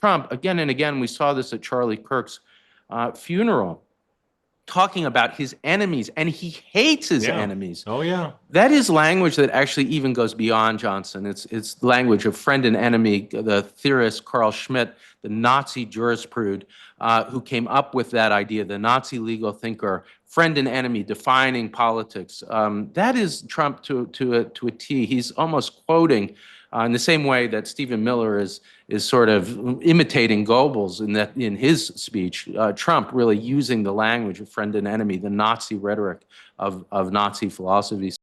Trump, again and again, we saw this at Charlie Kirk's funeral, talking about his enemies, and he hates his enemies. Oh, yeah. That is language that actually even goes beyond Johnson. It's language of friend and enemy. The theorist Carl Schmitt, the Nazi jurisprudence, who came up with that idea, the Nazi legal thinker, friend and enemy, defining politics. That is Trump to a T. He's almost quoting in the same way that Stephen Miller is sort of imitating Goebbels in his speech. Trump really using the language of friend and enemy, the Nazi rhetoric of Nazi philosophies.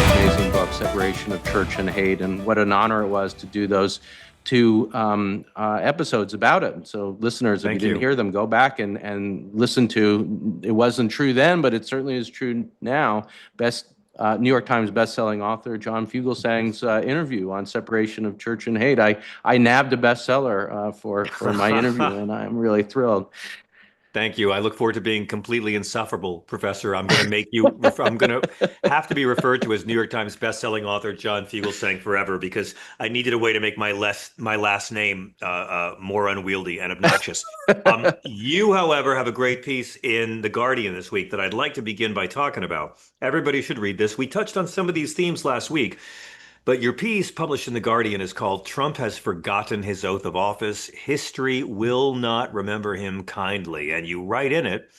Amazing book, Separation of Church and Hate, and what an honor it was to do those two episodes about it. So listeners, if you didn't hear them, go back and listen to, it wasn't true then, but it certainly is true now. New York Times bestselling author John Fugelsang's interview on separation of church and hate. I nabbed a bestseller for my interview, and I'm really thrilled. Thank you. I look forward to being completely insufferable, Professor. I'm going to make you, I'm going to have to be referred to as New York Times bestselling author John Fugelsang forever, because I needed a way to make my last name more unwieldy and obnoxious. You, however, have a great piece in The Guardian this week that I'd like to begin by talking about. Everybody should read this. We touched on some of these themes last week, but your piece published in The Guardian is called "Trump Has Forgotten His Oath of Office. History Will Not Remember Him Kindly." And you write in it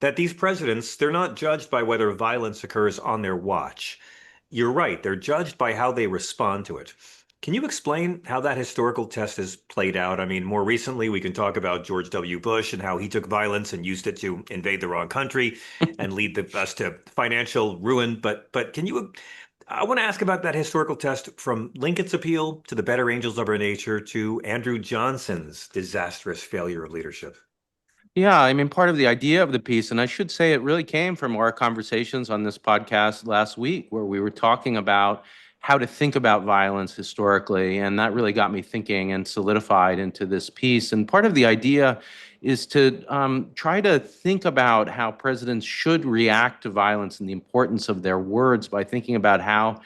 that these presidents, they're not judged by whether violence occurs on their watch. You're right, they're judged by how they respond to it. Can you explain how that historical test has played out? I mean, more recently, we can talk about George W. Bush and how he took violence and used it to invade the wrong country and lead us to financial ruin. But I want to ask about that historical test from Lincoln's appeal to the better angels of our nature to Andrew Johnson's disastrous failure of leadership. Yeah, I mean, part of the idea of the piece, and I should say it really came from our conversations on this podcast last week, where we were talking about how to think about violence historically, and that really got me thinking and solidified into this piece. And part of the idea is to try to think about how presidents should react to violence and the importance of their words by thinking about how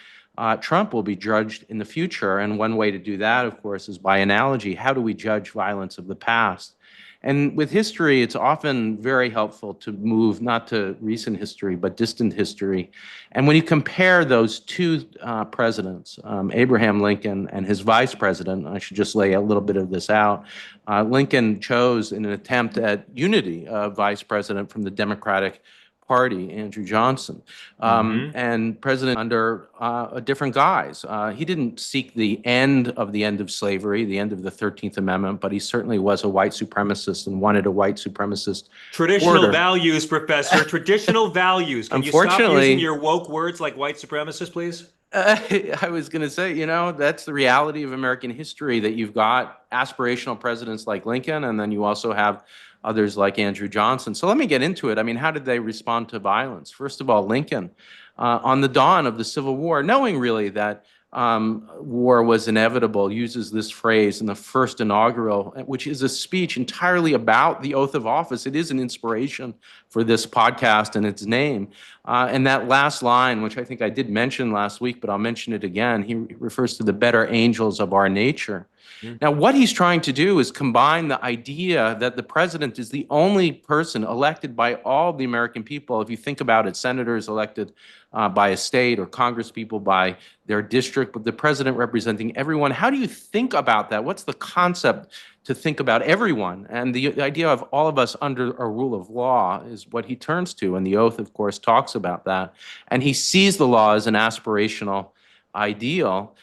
Trump will be judged in the future. And one way to do that, of course, is by analogy. How do we judge violence of the past? And with history, it's often very helpful to move not to recent history, but distant history. And when you compare those two presidents, Abraham Lincoln and his vice president, I should just lay a little bit of this out. Lincoln chose, in an attempt at unity, a vice president from the Democratic Party, Andrew Johnson, and president under a different guise. He didn't seek the end of slavery, the end of the 13th Amendment, but he certainly was a white supremacist and wanted a white supremacist traditional order. Values, Professor, traditional values. Can you stop using your woke words like white supremacist, please? I was going to say, that's the reality of American history, that you've got aspirational presidents like Lincoln, and then you also have others like Andrew Johnson. So let me get into it. I mean, how did they respond to violence? First of all, Lincoln, on the dawn of the Civil War, knowing really that war was inevitable, uses this phrase in the first inaugural, which is a speech entirely about the oath of office. It is an inspiration for this podcast and its name. And that last line, which I think I did mention last week, but I'll mention it again, he refers to the better angels of our nature. Now, what he's trying to do is combine the idea that the president is the only person elected by all the American people. If you think about it, senators elected by a state, or congresspeople by their district, but the president representing everyone. How do you think about that? What's the concept to think about everyone? And the idea of all of us under a rule of law is what he turns to, and the oath, of course, talks about that. And he sees the law as an aspirational ideal.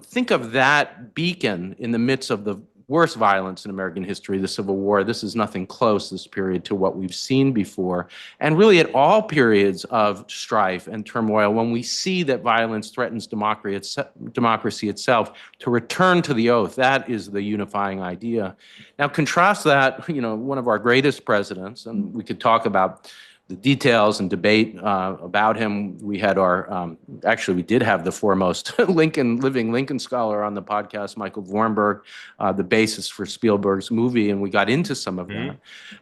Think of that beacon in the midst of the worst violence in American history, the Civil War. This is nothing close, this period, to what we've seen before. And really at all periods of strife and turmoil, when we see that violence threatens democracy itself, to return to the oath, that is the unifying idea. Now contrast that, one of our greatest presidents, and we could talk about the details and debate about him. We had actually, we did have the foremost living Lincoln scholar on the podcast, Michael Vornberg, the basis for Spielberg's movie, and we got into some of that.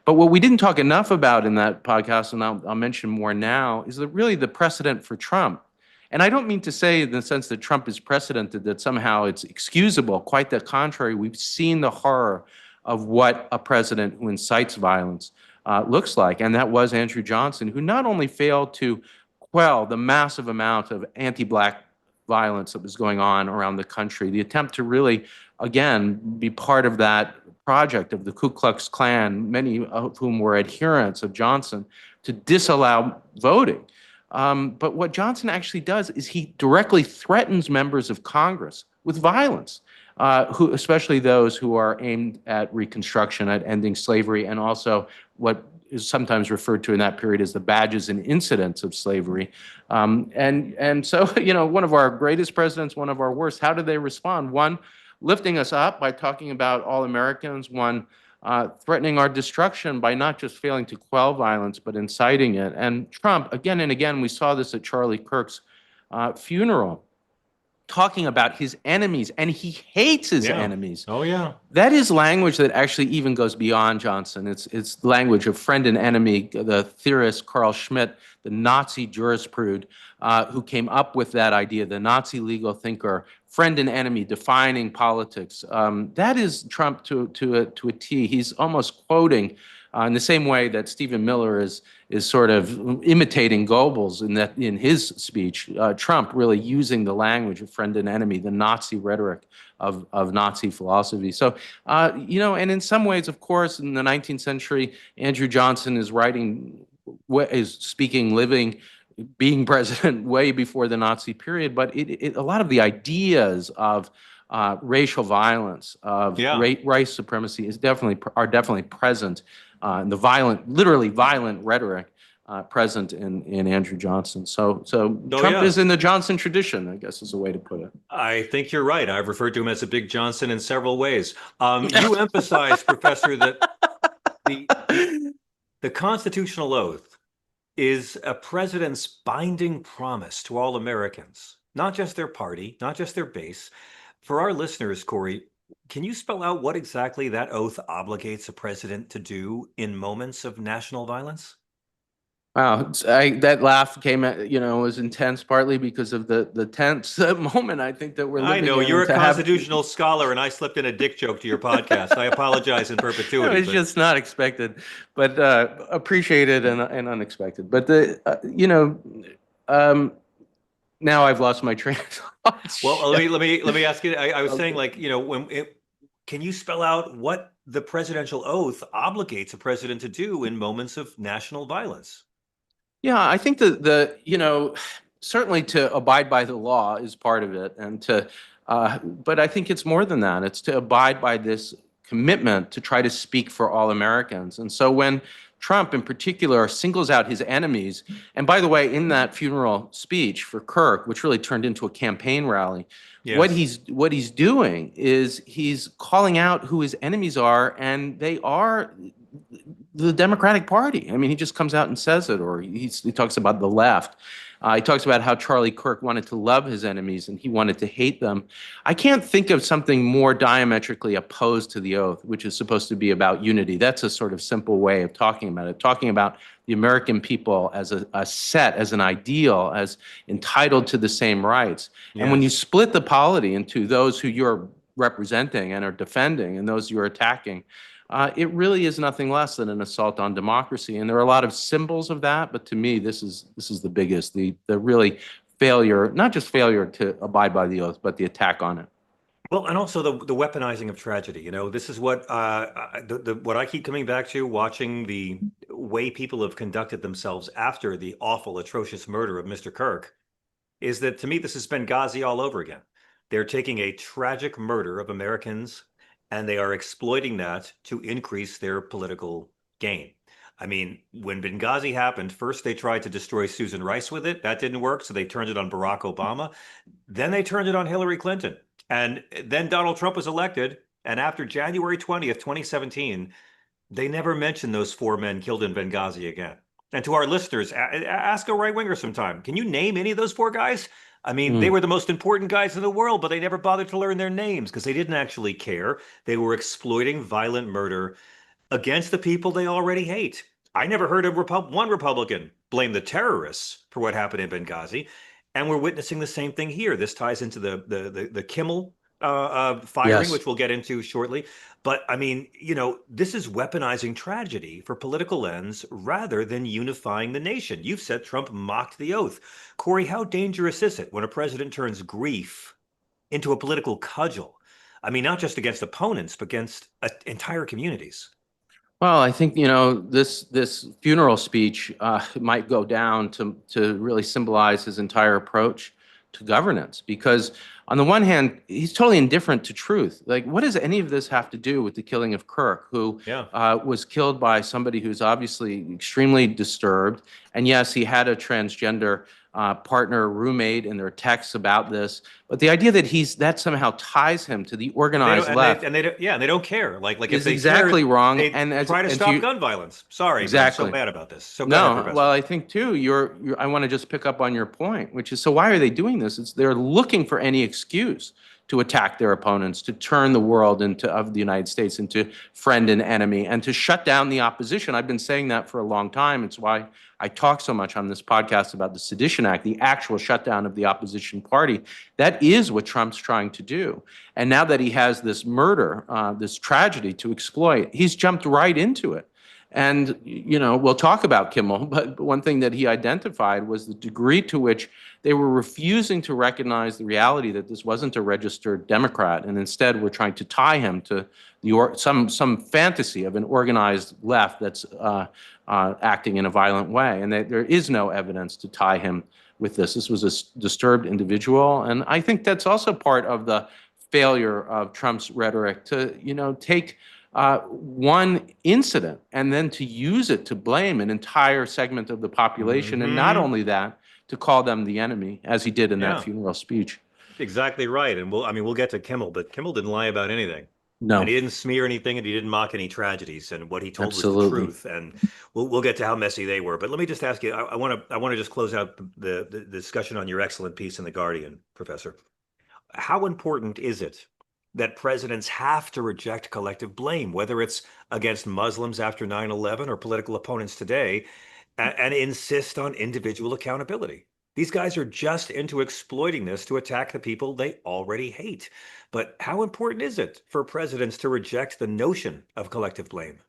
But what we didn't talk enough about in that podcast, and I'll mention more now, is really the precedent for Trump. And I don't mean to say in the sense that Trump is precedented, that somehow it's excusable. Quite the contrary. We've seen the horror of what a president who incites violence looks like. And that was Andrew Johnson, who not only failed to quell the massive amount of anti-Black violence that was going on around the country, the attempt to really, again, be part of that project of the Ku Klux Klan, many of whom were adherents of Johnson, to disallow voting. But what Johnson actually does is he directly threatens members of Congress with violence, especially those who are aimed at Reconstruction, at ending slavery, and also what is sometimes referred to in that period as the badges and incidents of slavery. And so, one of our greatest presidents, one of our worst, how did they respond? One, lifting us up by talking about all Americans. One, threatening our destruction by not just failing to quell violence, but inciting it. And Trump, again and again, we saw this at Charlie Kirk's funeral, talking about his enemies, and he hates his enemies. Oh, yeah. That is language that actually even goes beyond Johnson. It's language of friend and enemy. The theorist Carl Schmitt, the Nazi jurisprudence, who came up with that idea, the Nazi legal thinker, friend and enemy, defining politics. That is Trump to a T. He's almost quoting in the same way that Stephen Miller is sort of imitating Goebbels in his speech. Trump really using the language of friend and enemy, the Nazi rhetoric of Nazi philosophy. So, and in some ways, of course, in the 19th century, Andrew Johnson is speaking, living, being president way before the Nazi period. But a lot of the ideas of racial violence, of race supremacy are definitely present in the literally violent rhetoric present in Andrew Johnson. So Trump is in the Johnson tradition, I guess is a way to put it. I think you're right. I've referred to him as a big Johnson in several ways. You emphasize, Professor, that the constitutional oath is a president's binding promise to all Americans, not just their party, not just their base. For our listeners, Corey, can you spell out what exactly that oath obligates a president to do in moments of national violence? Wow, that laugh was intense, partly because of the tense moment I think that we're living in. I know, you're a constitutional scholar, and I slipped in a dick joke to your podcast. I apologize in perpetuity. It's just not expected, but appreciated and unexpected. But now I've lost my train of thought. Well, let me ask you. I was saying, can you spell out what the presidential oath obligates a president to do in moments of national violence? Yeah, I think certainly to abide by the law is part of it, but I think it's more than that. It's to abide by this commitment to try to speak for all Americans. And so when Trump in particular singles out his enemies, and by the way, in that funeral speech for Kirk, which really turned into a campaign rally, what he's doing is he's calling out who his enemies are, and they are the Democratic Party. I mean, he just comes out and says it, or he talks about the left. He talks about how Charlie Kirk wanted to love his enemies and he wanted to hate them. I can't think of something more diametrically opposed to the oath, which is supposed to be about unity. That's a sort of simple way of talking about it, talking about the American people as a set, as an ideal, as entitled to the same rights. Yes. And when you split the polity into those who you're representing and are defending and those you're attacking, it really is nothing less than an assault on democracy. And there are a lot of symbols of that, but to me, this is the biggest, the really failure, not just failure to abide by the oath, but the attack on it. Well, and also the weaponizing of tragedy. This is what what I keep coming back to, watching the way people have conducted themselves after the awful, atrocious murder of Mr. Kirk, is that to me, this is Benghazi all over again. They're taking a tragic murder of Americans and they are exploiting that to increase their political gain. I mean, when Benghazi happened, first they tried to destroy Susan Rice with it. That didn't work, so they turned it on Barack Obama. Then they turned it on Hillary Clinton. And then Donald Trump was elected. And after January 20th, 2017, they never mentioned those 4 men killed in Benghazi again. And to our listeners, ask a right winger sometime. Can you name any of those four guys? I mean, they Mm. were the most important guys in the world, but they never bothered to learn their names because they didn't actually care. They were exploiting violent murder against the people they already hate. I never heard of one Republican blame the terrorists for what happened in Benghazi, and we're witnessing the same thing here. This ties into the Kimmel firing, Yes. which we'll get into shortly. But I mean, this is weaponizing tragedy for political ends rather than unifying the nation. You've said Trump mocked the oath. Corey, how dangerous is it when a president turns grief into a political cudgel? I mean, not just against opponents, but against entire communities. Well, I think, this funeral speech might go down to really symbolize his entire approach to governance. Because on the one hand, he's totally indifferent to truth. Like, what does any of this have to do with the killing of Kirk, who Yeah. was killed by somebody who's obviously extremely disturbed? And yes, he had a transgender partner, roommate, and there are texts about this. But the idea that that somehow ties him to the They don't, organized left and they don't, yeah, and they don't care. Like if is they exactly cared, wrong. they try to And to stop gun violence. Sorry, but I'm so exactly. mad about this. So go ahead, No, well, Professor. I think too, I want to just pick up on your point, which is, so why are they doing this? They're looking for any excuse to attack their opponents, to turn the world of the United States into friend and enemy, and to shut down the opposition. I've been saying that for a long time. It's why I talk so much on this podcast about the Sedition Act, the actual shutdown of the opposition party. That is what Trump's trying to do. And now that he has this murder, this tragedy to exploit, he's jumped right into it. And, we'll talk about Kimmel, but one thing that he identified was the degree to which they were refusing to recognize the reality that this wasn't a registered Democrat, and instead were trying to tie him to some fantasy of an organized left that's acting in a violent way. And there is no evidence to tie him with this. This was a disturbed individual. And I think that's also part of the failure of Trump's rhetoric to, take one incident and then to use it to blame an entire segment of the population. And not Hmm. only that, to call them the enemy, as he did in that Yeah, funeral speech. exactly right. And we'll get to Kimmel, but Kimmel didn't lie about anything. And No, he didn't smear anything, and he didn't mock any tragedies. And what he told was the absolutely. truth. And we'll get to how messy they were. But let me just ask you. I want to just close out the discussion on your excellent piece in the Guardian, Professor. How important is it that presidents have to reject collective blame, whether it's against Muslims after 9/11 or political opponents today, and insist on individual accountability? These guys are just into exploiting this to attack the people they already hate. But how important is it for presidents to reject the notion of collective blame?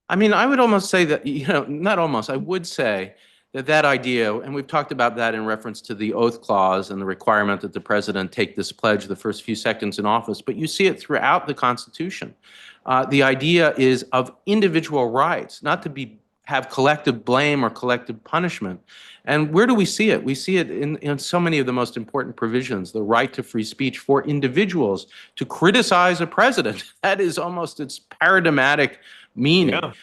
I mean, I would almost say that, not almost, I would say that idea, and we've talked about that in reference to the oath clause and the requirement that the president take this pledge the first few seconds in office, but you see it throughout the Constitution. The idea is of individual rights, not to have collective blame or collective punishment. And where do we see it? We see it in so many of the most important provisions: the right to free speech for individuals to criticize a president. That is almost its paradigmatic meaning. Yeah.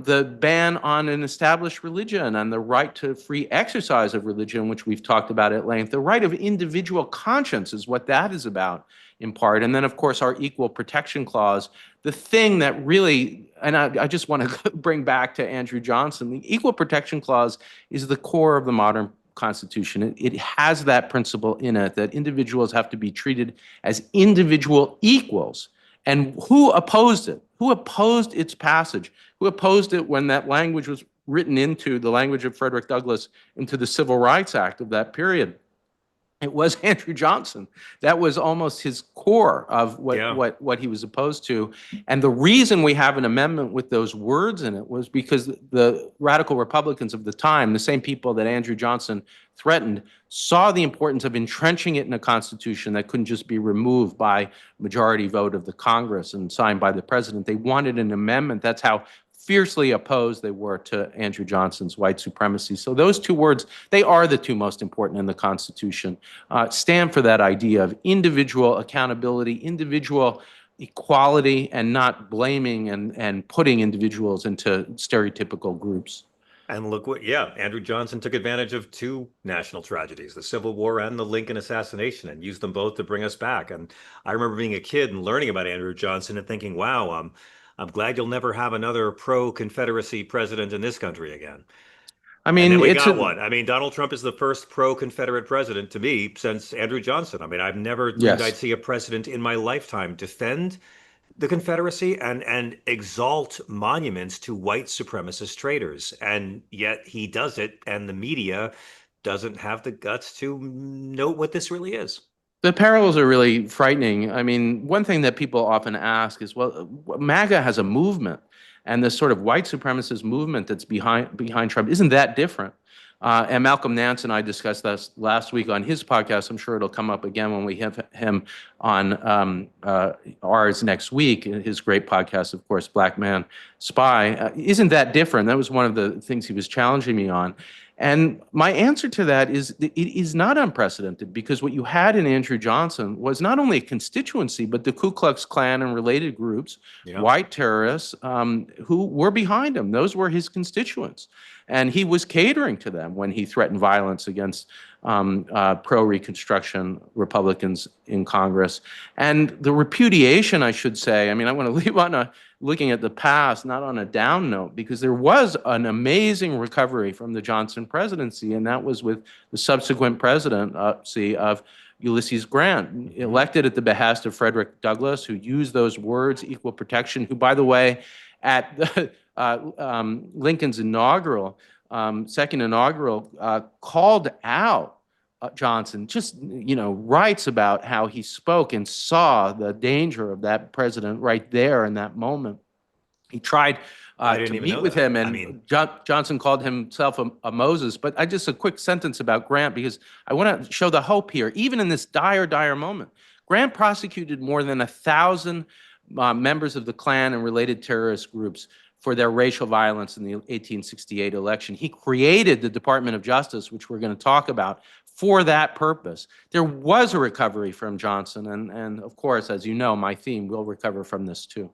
The ban on an established religion and the right to free exercise of religion, which we've talked about at length. The right of individual conscience is what that is about, in part. And then, of course, our equal protection clause, the thing that really, and I just want to bring back to Andrew Johnson, the equal protection clause is the core of the modern Constitution. It has that principle in it, that individuals have to be treated as individual equals. And who opposed it? Who opposed its passage? Who opposed it when that language was written into the language of Frederick Douglass into the Civil Rights Act of that period? It was Andrew Johnson. That was almost his core of Yeah. what he was opposed to. And the reason we have an amendment with those words in it was because the radical Republicans of the time, the same people that Andrew Johnson threatened, saw the importance of entrenching it in a constitution that couldn't just be removed by majority vote of the Congress and signed by the president. They wanted an amendment. That's how fiercely opposed they were to Andrew Johnson's white supremacy. So those two words, they are the two most important in the Constitution, stand for that idea of individual accountability, individual equality, and not blaming and putting individuals into stereotypical groups. And look yeah, Andrew Johnson took advantage of two national tragedies, the Civil War and the Lincoln assassination, and used them both to bring us back. And I remember being a kid and learning about Andrew Johnson and thinking, wow, I'm glad you'll never have another pro-Confederacy president in this country again. I And mean, then we it's got a one. I mean, Donald Trump is the first pro-Confederate president to me since Andrew Johnson. I mean, I've never dreamed yes. I'd see a president in my lifetime defend the Confederacy and exalt monuments to white supremacist traitors. And yet he does it, and the media doesn't have the guts to note what this really is. The parallels are really frightening. I mean, one thing that people often ask is, well, MAGA has a movement, and this sort of white supremacist movement that's behind Trump isn't that different. And Malcolm Nance and I discussed this last week on his podcast. I'm sure it'll come up again when we have him on ours next week. His great podcast, of course, Black Man Spy. Isn't that different? That was one of the things he was challenging me on. And my answer to that is it is not unprecedented, because what you had in Andrew Johnson was not only a constituency, but the Ku Klux Klan and related groups, Yeah. white terrorists who were behind him. Those were his constituents. And he was catering to them when he threatened violence against pro-Reconstruction Republicans in Congress. And the repudiation, I should say, I mean, I want to leave on looking at the past, not on a down note, because there was an amazing recovery from the Johnson presidency, and that was with the subsequent presidency of Ulysses Grant, elected at the behest of Frederick Douglass, who used those words, equal protection, who, by the way, at the, Lincoln's second inaugural, called out Johnson, just, writes about how he spoke and saw the danger of that president right there in that moment. He tried I didn't to even meet know with that. him, I and mean, Johnson called himself a Moses. But just a quick sentence about Grant, because I want to show the hope here, even in this dire, dire moment. Grant prosecuted more than 1,000 members of the Klan and related terrorist groups for their racial violence in the 1868 election. He created the Department of Justice, which we're going to talk about, for that purpose. There was a recovery from Johnson, and of course, as you know, my theme will recover from this too.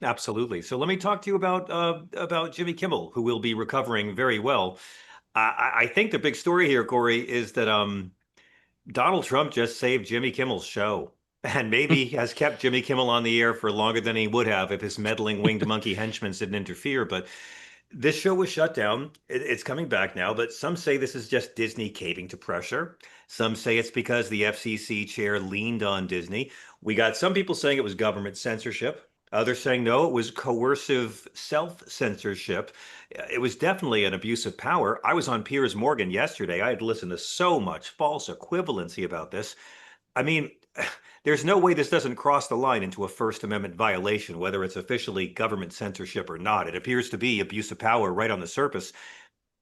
absolutely. So let me talk to you about Jimmy Kimmel, who will be recovering very well. I think the big story here, Corey, is that Donald Trump just saved Jimmy Kimmel's show, and maybe has kept Jimmy Kimmel on the air for longer than he would have if his meddling winged monkey henchmen didn't interfere. But this show was shut down. It's coming back now, but some say this is just Disney caving to pressure. Some say it's because the FCC chair leaned on Disney. We got some people saying it was government censorship. Others saying no, it was coercive self-censorship. It was definitely an abuse of power. I was on Piers Morgan yesterday. I had listened to so much false equivalency about this. I mean, there's no way this doesn't cross the line into a First Amendment violation, whether it's officially government censorship or not. It appears to be abuse of power right on the surface.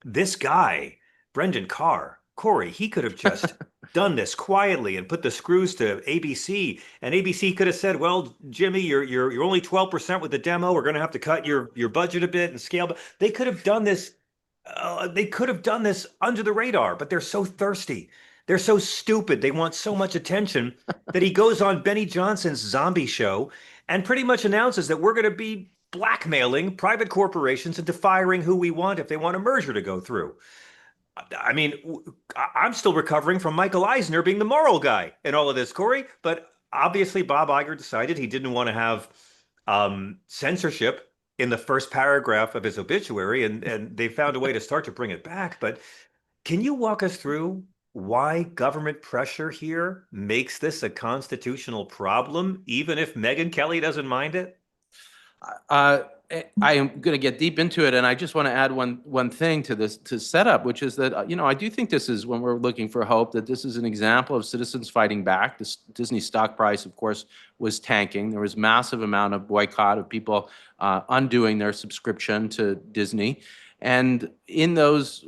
This guy, Brendan Carr, Corey, he could have just done this quietly and put the screws to ABC, and ABC could have said, "Well, Jimmy, you're only 12% with the demo. We're going to have to cut your budget a bit and scale." But they could have done this. They could have done this under the radar, but they're so thirsty. They're so stupid. They want so much attention that he goes on Benny Johnson's zombie show and pretty much announces that we're going to be blackmailing private corporations into firing who we want if they want a merger to go through. I mean, I'm still recovering from Michael Eisner being the moral guy in all of this, Corey. But obviously, Bob Iger decided he didn't want to have censorship in the first paragraph of his obituary, and they found a way to start to bring it back. But can you walk us through why government pressure here makes this a constitutional problem, even if Megyn Kelly doesn't mind it? Uh, I am going to get deep into it, and I just want to add one thing to this setup, which is that I do think this is, when we're looking for hope, that this is an example of citizens fighting back. This Disney stock price, of course, was tanking. There was massive amount of boycott of people undoing their subscription to Disney, and in those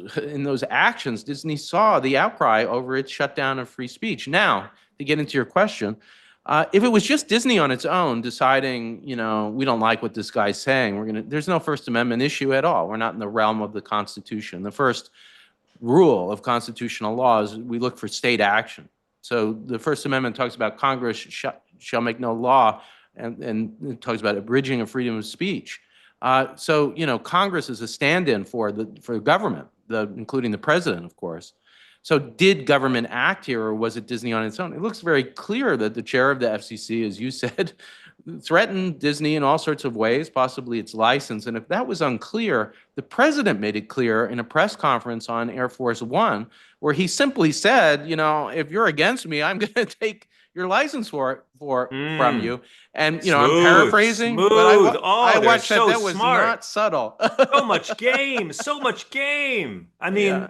actions, Disney saw the outcry over its shutdown of free speech. Now, to get into your question. If it was just Disney on its own deciding, we don't like what this guy's saying, there's no First Amendment issue at all. We're not in the realm of the Constitution. The first rule of constitutional law is we look for state action. So the First Amendment talks about Congress shall make no law, and it talks about abridging of freedom of speech. So Congress is a stand-in for government, including the president, of course. So did government act here, or was it Disney on its own? It looks very clear that the chair of the FCC, as you said, threatened Disney in all sorts of ways, possibly its license. And if that was unclear, the president made it clear in a press conference on Air Force One, where he simply said, if you're against me, I'm going to take your license from Mm. you. And I'm Smooth, paraphrasing, but smooth. I Oh, they're watched that. so That was smart. not subtle. So much game, so much game. Yeah.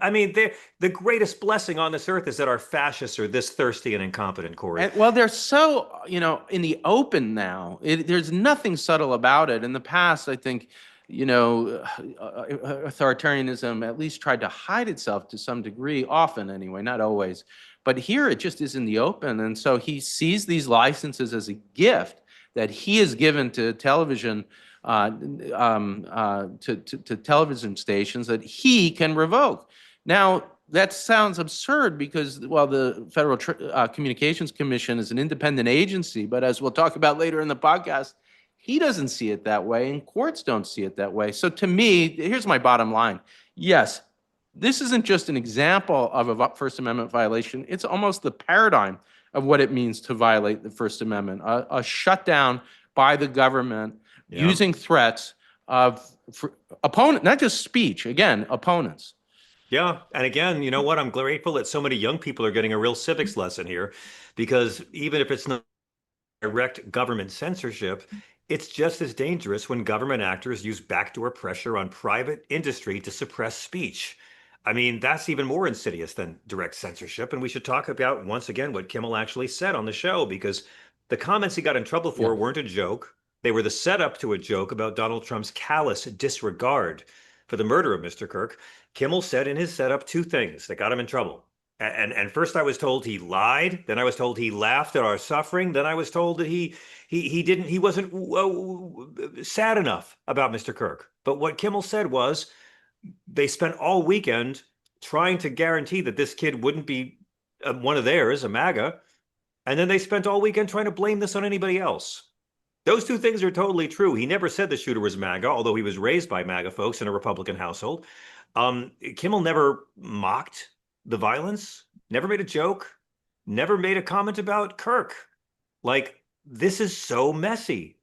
The greatest blessing on this earth is that our fascists are this thirsty and incompetent, Corey. And well, they're so, in the open now. There's nothing subtle about it. In the past, I think, authoritarianism at least tried to hide itself to some degree, often anyway, not always. But here it just is in the open. And so he sees these licenses as a gift that he has given to television, to television stations that he can revoke. Now, that sounds absurd because, well, the Federal Communications Commission is an independent agency, but as we'll talk about later in the podcast, he doesn't see it that way, and courts don't see it that way. So to me, here's my bottom line. Yes, this isn't just an example of a First Amendment violation. It's almost the paradigm of what it means to violate the First Amendment, a shutdown by the government Yeah. using threats of opponent, not just speech, again, opponents. Yeah. And again, you know what? I'm grateful that so many young people are getting a real civics lesson here, because even if it's not direct government censorship, it's just as dangerous when government actors use backdoor pressure on private industry to suppress speech. That's even more insidious than direct censorship. And we should talk about, once again, what Kimmel actually said on the show, because the comments he got in trouble for weren't a joke. They were the setup to a joke about Donald Trump's callous disregard for the murder of Mr. Kirk. Kimmel said in his setup two things that got him in trouble. And first I was told he lied. Then I was told he laughed at our suffering. Then I was told that he wasn't sad enough about Mr. Kirk. But what Kimmel said was they spent all weekend trying to guarantee that this kid wouldn't be one of theirs, a MAGA. And then they spent all weekend trying to blame this on anybody else. Those two things are totally true. He never said the shooter was MAGA, although he was raised by MAGA folks in a Republican household. Kimmel never mocked the violence, never made a joke, never made a comment about Kirk. Like, this is so messy.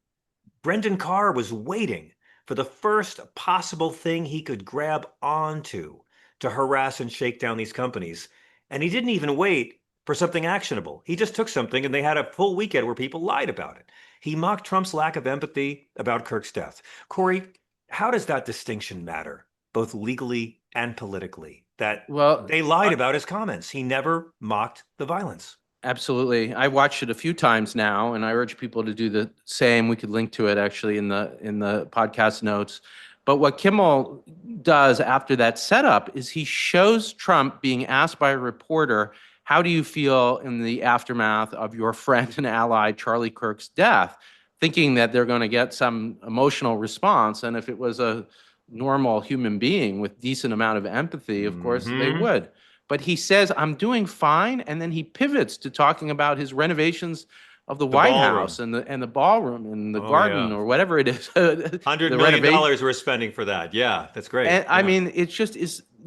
Brendan Carr was waiting for the first possible thing he could grab onto to harass and shake down these companies. And he didn't even wait for something actionable. He just took something and they had a full weekend where people lied about it. He mocked Trump's lack of empathy about Kirk's death. Corey, how does that distinction matter, both legally and politically? That they lied about his comments. He never mocked the violence. Absolutely. I watched it a few times now, and I urge people to do the same. We could link to it actually in the podcast notes. But what Kimmel does after that setup is he shows Trump being asked by a reporter, how do you feel in the aftermath of your friend and ally Charlie Kirk's death, thinking that they're going to get some emotional response. And if it was a normal human being with decent amount of empathy, of course they would. But he says, I'm doing fine. And then he pivots to talking about his renovations of the White House and the ballroom and the garden or whatever it is. $100 million we're spending for that. Yeah, that's great. And I mean, it's just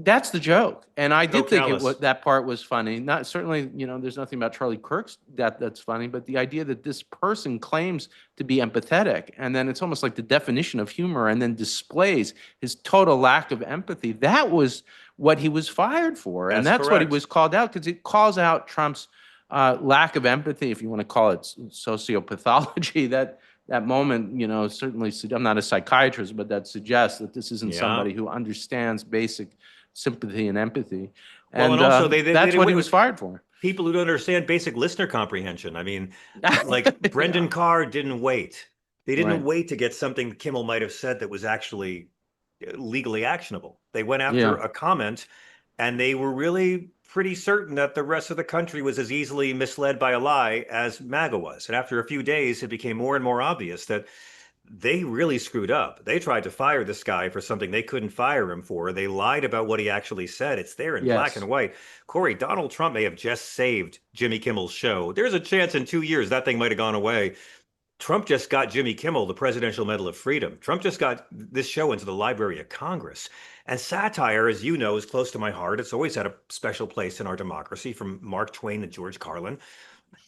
that's the joke. And I did think that part was funny. Not certainly, there's nothing about Charlie Kirk's death that's funny, but the idea that this person claims to be empathetic, and then it's almost like the definition of humor, and then displays his total lack of empathy. That was what he was fired for, and that's what he was called out, because it calls out Trump's lack of empathy, if you want to call it sociopathology. That moment, certainly, I'm not a psychiatrist, but that suggests that this isn't somebody who understands basic sympathy and empathy. And, and also that's what he was fired for. People who don't understand basic listener comprehension. I mean, like Brendan Carr didn't wait. They didn't wait to get something Kimmel might have said that was actually legally actionable. They went after a comment, and they were really pretty certain that the rest of the country was as easily misled by a lie as MAGA was. And after a few days, it became more and more obvious that they really screwed up. They tried to fire this guy for something they couldn't fire him for. They lied about what he actually said. It's there in black and white. Corey, Donald Trump may have just saved Jimmy Kimmel's show. There's a chance in 2 years that thing might have gone away. Trump just got Jimmy Kimmel the Presidential Medal of Freedom. Trump just got this show into the Library of Congress. And satire, as you know, is close to my heart. It's always had a special place in our democracy, from Mark Twain to George Carlin.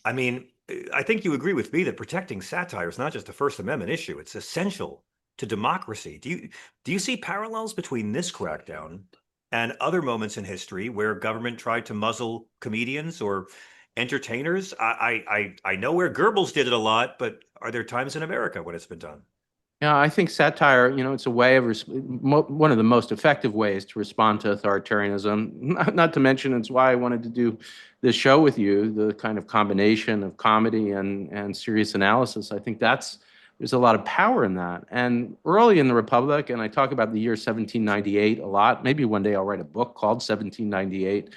I mean, I think you agree with me that protecting satire is not just a First Amendment issue; it's essential to democracy. Do you see parallels between this crackdown and other moments in history where government tried to muzzle comedians or entertainers? I know where Goebbels did it a lot, but are there times in America when it's been done? Yeah, I think satire, it's a way of one of the most effective ways to respond to authoritarianism. Not to mention, it's why I wanted to do this show with you, the kind of combination of comedy and serious analysis. I think there's a lot of power in that. And early in the Republic, and I talk about the year 1798 a lot. Maybe one day I'll write a book called 1798.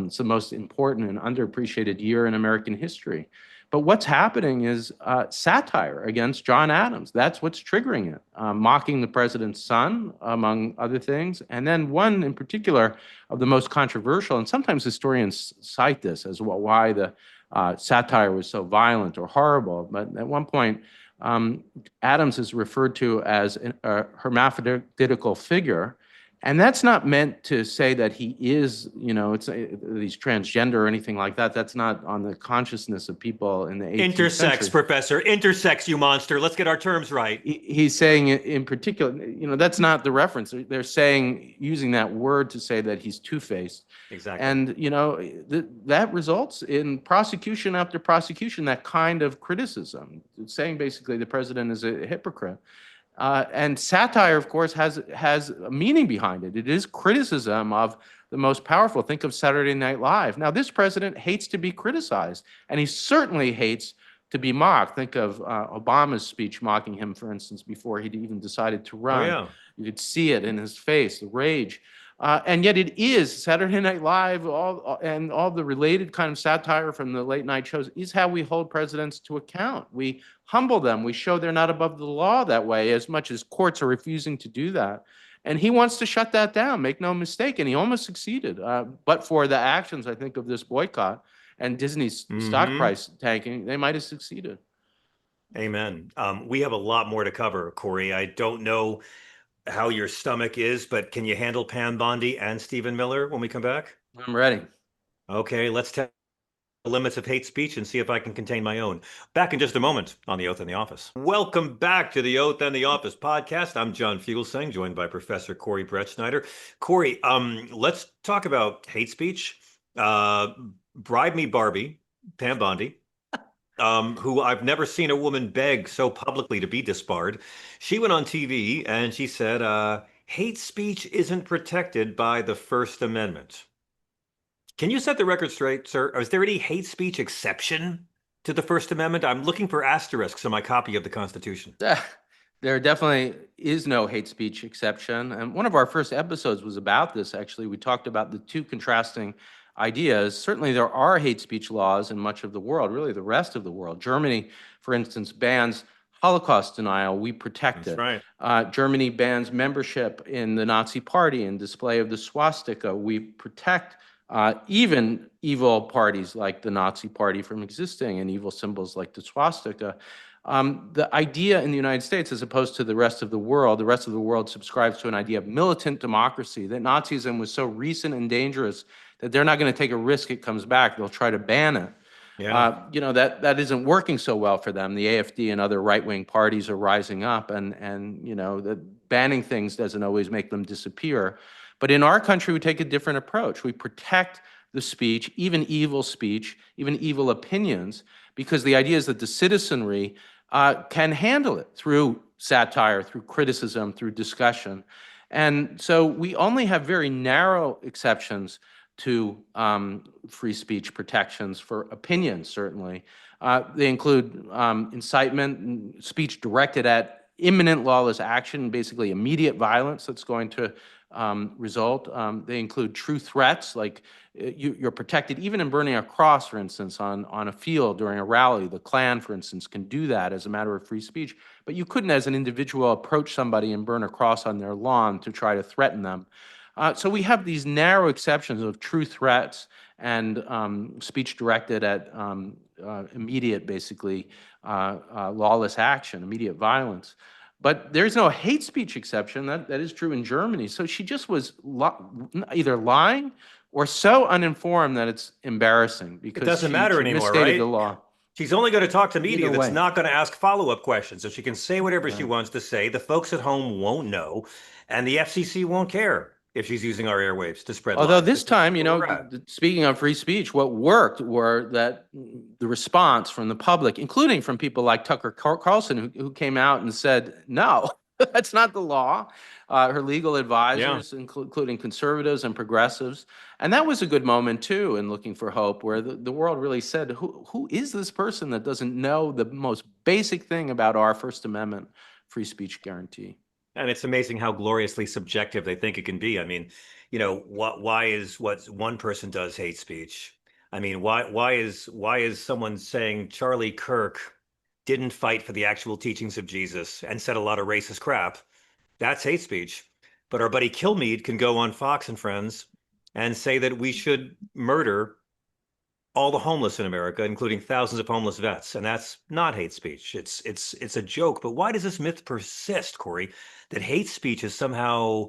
It's the most important and underappreciated year in American history. But what's happening is satire against John Adams. That's what's triggering it, mocking the president's son, among other things. And then one in particular of the most controversial, and sometimes historians cite this as well, why the satire was so violent or horrible. But at one point, Adams is referred to as a hermaphroditical figure. And that's not meant to say that he is, he's transgender or anything like that. That's not on the consciousness of people in the 18th Intersex, century. Professor. Intersex, you monster. Let's get our terms right. He's saying in particular, that's not the reference. They're saying, using that word to say that he's two-faced. Exactly. And, that results in prosecution after prosecution, that kind of criticism, saying basically the president is a hypocrite. And satire, of course, has a meaning behind it. It is criticism of the most powerful. Think of Saturday Night Live. Now, this president hates to be criticized, and he certainly hates to be mocked. Think of Obama's speech mocking him, for instance, before he'd even decided to run. Oh, yeah. You could see it in his face, the rage. And yet it is Saturday Night Live and all the related kind of satire from the late night shows is how we hold presidents to account. We humble them. We show they're not above the law that way, as much as courts are refusing to do that. And he wants to shut that down, make no mistake. And he almost succeeded. But for the actions, I think, of this boycott and Disney's stock price tanking, they might have succeeded. Amen. We have a lot more to cover, Corey. I don't know how your stomach is, but can you handle Pam Bondi and Stephen Miller when we come back? I'm ready. Okay, let's test the limits of hate speech and see if I can contain my own. Back in just a moment on The Oath in the Office. Welcome back to The Oath in the Office podcast. I'm John Fugelsang, joined by Professor Corey Brettschneider. Corey, let's talk about hate speech. Bribe Me Barbie, Pam Bondi. Who I've never seen a woman beg so publicly to be disbarred. She went on TV and she said, hate speech isn't protected by the First Amendment. Can you set the record straight, sir? Is there any hate speech exception to the First Amendment? I'm looking for asterisks on my copy of the Constitution. There definitely is no hate speech exception. And one of our first episodes was about this, actually. We talked about the two contrasting ideas. Certainly there are hate speech laws in much of the world, really the rest of the world. Germany, for instance, bans Holocaust denial. We protect it. That's right. Germany bans membership in the Nazi Party and display of the swastika. We protect even evil parties like the Nazi Party from existing and evil symbols like the swastika. The idea in the United States, as opposed to the rest of the world subscribes to an idea of militant democracy, that Nazism was so recent and dangerous that they're not going to take a risk it comes back. They'll try to ban it. Yeah. That isn't working so well for them. The AfD and other right-wing parties are rising up, and the banning things doesn't always make them disappear. But in our country, we take a different approach. We protect the speech, even evil opinions, because the idea is that the citizenry can handle it through satire, through criticism, through discussion. And so we only have very narrow exceptions to free speech protections for opinions, certainly. They include incitement, speech directed at imminent lawless action, basically immediate violence that's going to result. They include true threats, like you're protected even in burning a cross, for instance, on a field during a rally. The Klan, for instance, can do that as a matter of free speech. But you couldn't, as an individual, approach somebody and burn a cross on their lawn to try to threaten them. So we have these narrow exceptions of true threats and speech directed at immediate, basically, lawless action, immediate violence. But there's no hate speech exception. That is true in Germany. So she just was either lying or so uninformed that it's embarrassing, because It doesn't she matter anymore, misstated right? the law. She's only going to talk to media Either that's way. not going to ask follow-up questions. So she can say whatever she Right. wants to say. The folks at home won't know, and the FCC won't care if she's using our airwaves to spread Although lies. this This is time, where we're at. speaking of free speech, what worked were that the response from the public, including from people like Tucker Carlson, who came out and said, no, that's not the law. Her legal Yeah. advisors, including conservatives and progressives. And that was a good moment, too, in looking for hope, where the world really said, who is this person that doesn't know the most basic thing about our First Amendment free speech guarantee? And it's amazing how gloriously subjective they think it can be. I mean, why is what one person does hate speech? I mean, why is someone saying Charlie Kirk didn't fight for the actual teachings of Jesus and said a lot of racist crap? That's hate speech. But our buddy Kilmeade can go on Fox and Friends and say that we should murder all the homeless in America, including thousands of homeless vets, and that's not hate speech. It's a joke. But why does this myth persist, Corey, that hate speech is somehow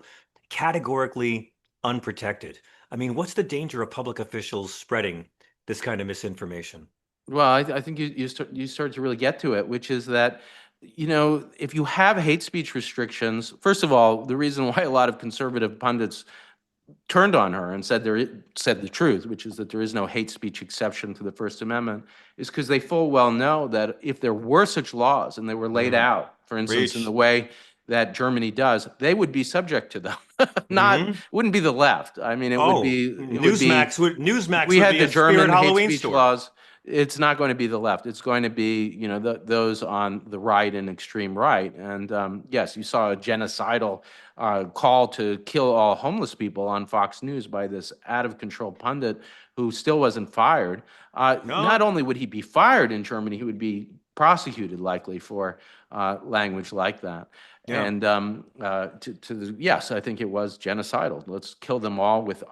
categorically unprotected? I mean, what's the danger of public officials spreading this kind of misinformation? Well, I think you start to really get to it, which is that, if you have hate speech restrictions, first of all, the reason why a lot of conservative pundits turned on her and said the truth, which is that there is no hate speech exception to the First Amendment, is because they full well know that if there were such laws and they were laid Mm, out, for instance, in the reach. way that Germany does, they would be subject to them. Not Hmm. wouldn't be the left. I mean, Oh, it would be if Newsmax we would had be the a spirit German hate Halloween speech store. laws. It's not going to be the left. It's going to be, those on the right and extreme right. And yes, you saw a genocidal call to kill all homeless people on Fox News by this out of control pundit who still wasn't fired. Not No, only would he be fired in Germany, he would be prosecuted likely for language like that. yeah. And yes, I think it was genocidal. Let's kill them all with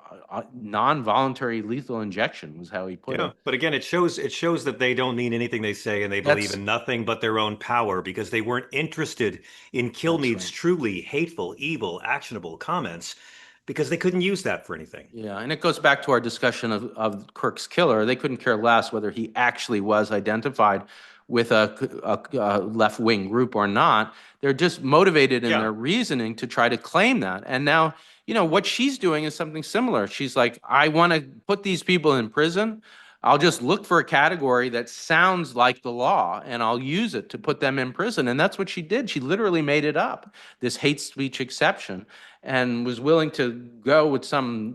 non-voluntary lethal injection was how he put Yeah, it. but again, it shows that they don't mean anything they say and they believe That's in nothing but their own power because they weren't interested in that's Kilmeade's right. truly hateful, evil, actionable comments because they couldn't use that for anything. Yeah, and it goes back to our discussion of Kirk's killer. They couldn't care less whether he actually was identified with a left-wing group or not. They're just motivated in Yeah, their reasoning to try to claim that. And now, what she's doing is something similar. She's like, I want to put these people in prison. I'll just look for a category that sounds like the law and I'll use it to put them in prison. And that's what she did. She literally made it up, this hate speech exception, and was willing to go with some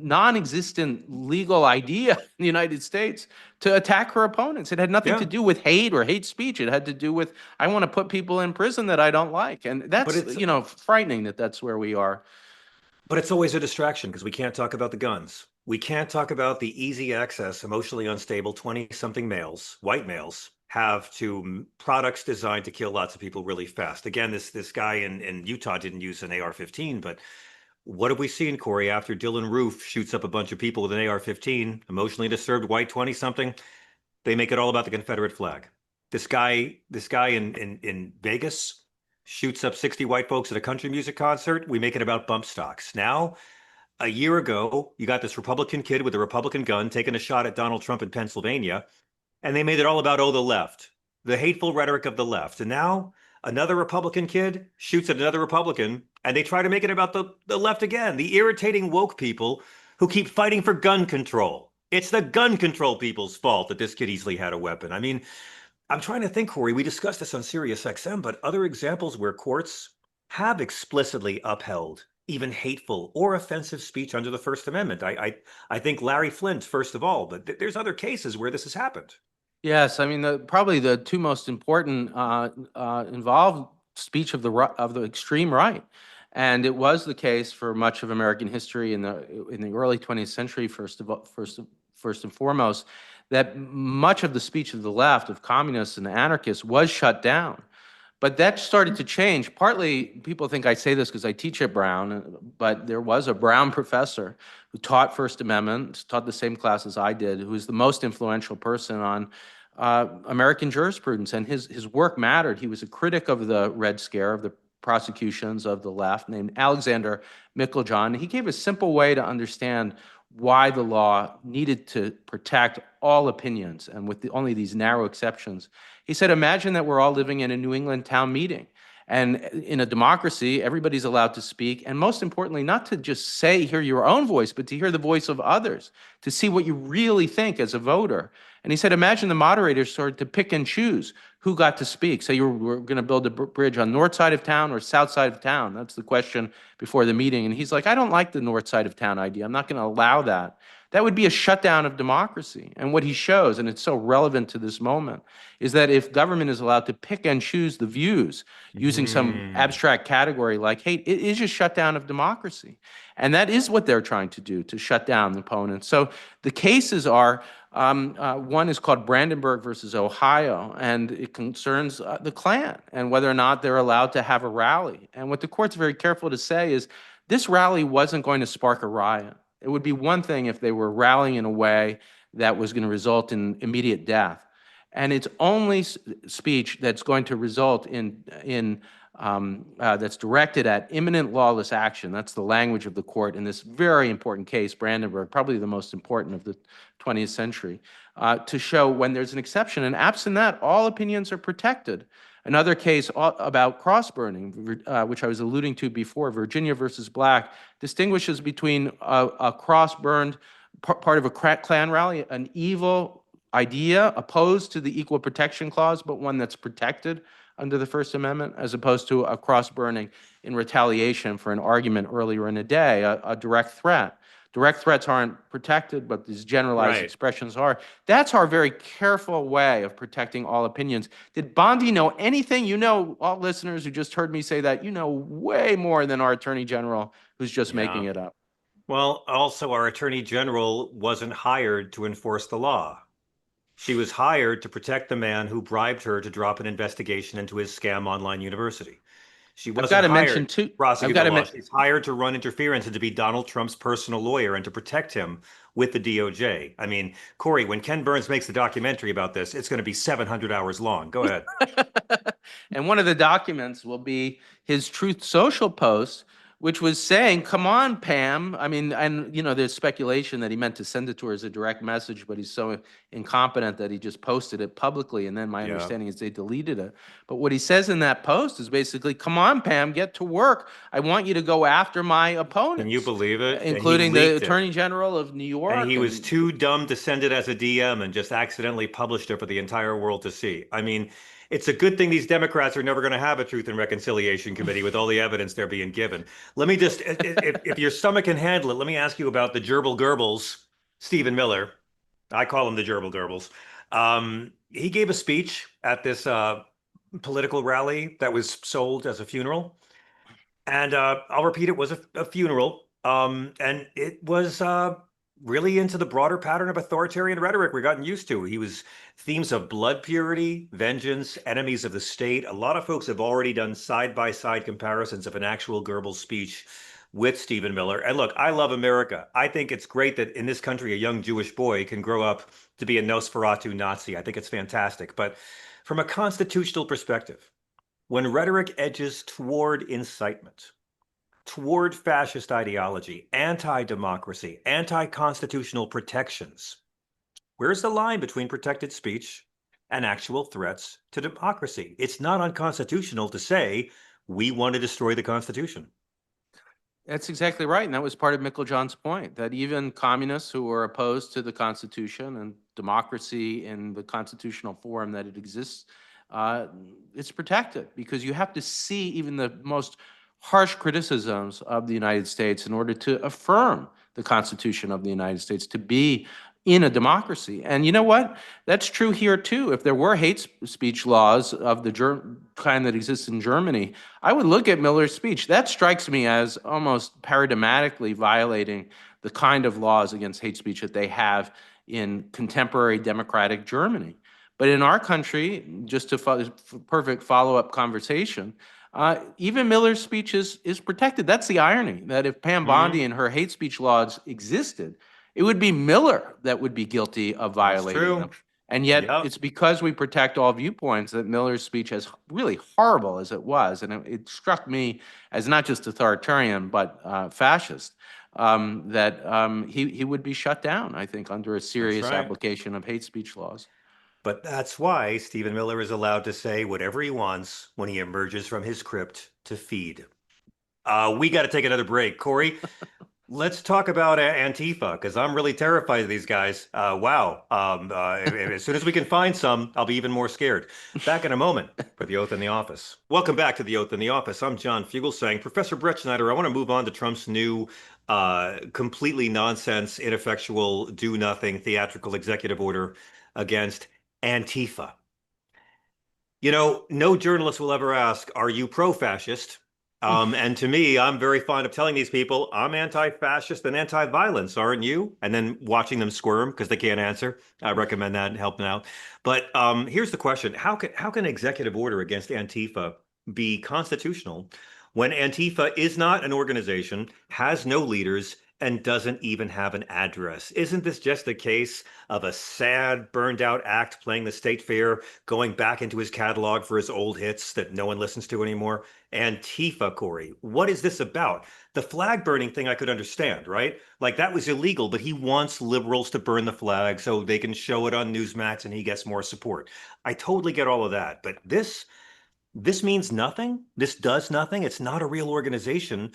non-existent legal idea in the United States to attack her opponents. It had nothing to yeah. do with hate or hate speech. It had to do with, I want to put people in prison that I don't like. And But that's, it's frightening that that's where we are. but it's always a distraction because we can't talk about the guns. We can't talk about the easy access emotionally unstable 20-something males, white males, have to products designed to kill lots of people really fast. Again, this guy in Utah didn't use an AR-15, but what have we seen, Corey, after Dylan Roof shoots up a bunch of people with an AR-15, emotionally disturbed white 20-something? They make it all about the Confederate flag. This guy in Vegas shoots up 60 white folks at a country music concert. We make it about bump stocks. Now, a year ago, you got this Republican kid with a Republican gun taking a shot at Donald Trump in Pennsylvania, and they made it all about, oh, the left, the hateful rhetoric of the left. And now another Republican kid shoots at another Republican, and they try to make it about the left again, the irritating woke people who keep fighting for gun control. It's the gun control people's fault that this kid easily had a weapon. I mean, I'm trying to think, Corey, we discussed this on Sirius XM, but other examples where courts have explicitly upheld even hateful or offensive speech under the First Amendment. I think Larry Flint, first of all, but there's other cases where this has happened. Yes, I mean, probably the two most important involved speech of the extreme right, and it was the case for much of American history in the early 20th century. First and foremost, that much of the speech of the left, of communists and anarchists, was shut down. But that started to change. Partly, people think I say this because I teach at Brown, but there was a Brown professor who taught First Amendment, taught the same class as I did, who was the most influential person on American jurisprudence, and his work mattered. He was a critic of the Red Scare, of the prosecutions of the left, named Alexander Meiklejohn. He gave a simple way to understand why the law needed to protect all opinions, and with only these narrow exceptions. He said, imagine that we're all living in a New England town meeting. And in a democracy, everybody's allowed to speak. And most importantly, not to just hear your own voice, but to hear the voice of others, to see what you really think as a voter. And he said, imagine the moderators started to pick and choose who got to speak. Say we're going to build a bridge on north side of town or south side of town. That's the question before the meeting. And he's like, I don't like the north side of town idea. I'm not going to allow that. That would be a shutdown of democracy. And what he shows, and it's so relevant to this moment, is that if government is allowed to pick and choose the views using some abstract category like hate, it is a shutdown of democracy. And that is what they're trying to do, to shut down the opponents. So the cases are, one is called Brandenburg versus Ohio, and it concerns the Klan and whether or not they're allowed to have a rally. And what the court's very careful to say is this rally wasn't going to spark a riot. It would be one thing if they were rallying in a way that was going to result in immediate death. And it's only speech that's going to result that's directed at imminent lawless action. That's the language of the court in this very important case, Brandenburg, probably the most important of the 20th century, to show when there's an exception. And absent that, all opinions are protected. Another case about cross-burning, which I was alluding to before, Virginia versus Black, distinguishes between a cross-burned part of a Klan rally, an evil idea opposed to the Equal Protection Clause, but one that's protected under the First Amendment, as opposed to a cross-burning in retaliation for an argument earlier in the day, a direct threat. Direct threats aren't protected, but these generalized expressions are. That's our very careful way of protecting all opinions. Did Bondi know anything? You know, all listeners who just heard me say that, you know way more than our Attorney General who's just making it up. Well, also, our Attorney General wasn't hired to enforce the law. She was hired to protect the man who bribed her to drop an investigation into his scam online university. She wasn't hired to prosecute the law. She's hired to run interference and to be Donald Trump's personal lawyer and to protect him with the DOJ. I mean, Corey, when Ken Burns makes the documentary about this, it's going to be 700 hours long. Go ahead. And one of the documents will be his Truth Social post, which was saying, come on, Pam. I mean, and you know, there's speculation that he meant to send it to her as a direct message, but he's so incompetent that he just posted it publicly. And then my understanding is they deleted it. But what he says in that post is basically, come on, Pam, get to work. I want you to go after my opponents. Can you believe it? Including the Attorney General of New York. And he was too dumb to send it as a DM and just accidentally published it for the entire world to see. I mean, it's a good thing these Democrats are never going to have a Truth and Reconciliation Committee with all the evidence they're being given. Let me just, if your stomach can handle it, let me ask you about the gerbil Goebbels, Stephen Miller. I call him the gerbil Goebbels. He gave a speech at this political rally that was sold as a funeral. And I'll repeat, it was a funeral. And it was really into the broader pattern of authoritarian rhetoric we've gotten used to. He was themes of blood purity, vengeance, enemies of the state. A lot of folks have already done side-by-side comparisons of an actual Goebbels speech with Stephen Miller. And look, I love America. I think it's great that in this country, a young Jewish boy can grow up to be a Nosferatu Nazi. I think it's fantastic. But from a constitutional perspective, when rhetoric edges toward incitement, toward fascist ideology, anti-democracy, anti-constitutional protections, where's the line between protected speech and actual threats to democracy? It's not unconstitutional to say we want to destroy the Constitution. That's exactly right. And that was part of John's point, that even communists who are opposed to the Constitution and democracy in the constitutional form that it exists, it's protected, because you have to see even the most harsh criticisms of the United States in order to affirm the Constitution of the United States, to be in a democracy. And you know what? That's true here too. If there were hate speech laws of the kind that exists in Germany, I would look at Miller's speech. That strikes me as almost paradigmatically violating the kind of laws against hate speech that they have in contemporary democratic Germany. But in our country, just to perfect follow-up conversation, even Miller's speech is protected. That's the irony, that if Pam Bondi and her hate speech laws existed, it would be Miller that would be guilty of violating them. And yet it's because we protect all viewpoints that Miller's speech, as really horrible as it was, and it struck me as not just authoritarian, but fascist, he would be shut down, I think, under a That's serious right. application of hate speech laws. But that's why Stephen Miller is allowed to say whatever he wants when he emerges from his crypt to feed. We got to take another break. Corey, let's talk about Antifa, because I'm really terrified of these guys. Wow. As soon as we can find some, I'll be even more scared. Back in a moment for The Oath in the Office. Welcome back to The Oath in the Office. I'm John Fugelsang. Professor Brettschneider, I want to move on to Trump's new, completely nonsense, ineffectual, do-nothing theatrical executive order against Antifa. You know, no journalist will ever ask, are you pro-fascist? And to me, I'm very fond of telling these people, I'm anti-fascist and anti-violence, aren't you? And then watching them squirm because they can't answer. I recommend that and help them out. But here's the question. How can executive order against Antifa be constitutional when Antifa is not an organization, has no leaders, and doesn't even have an address? Isn't this just a case of a sad, burned out act playing the state fair, going back into his catalog for his old hits that no one listens to anymore? Antifa, Corey, what is this about? The flag burning thing I could understand, right? Like that was illegal, but he wants liberals to burn the flag so they can show it on Newsmax and he gets more support. I totally get all of that, but this means nothing. This does nothing. It's not a real organization.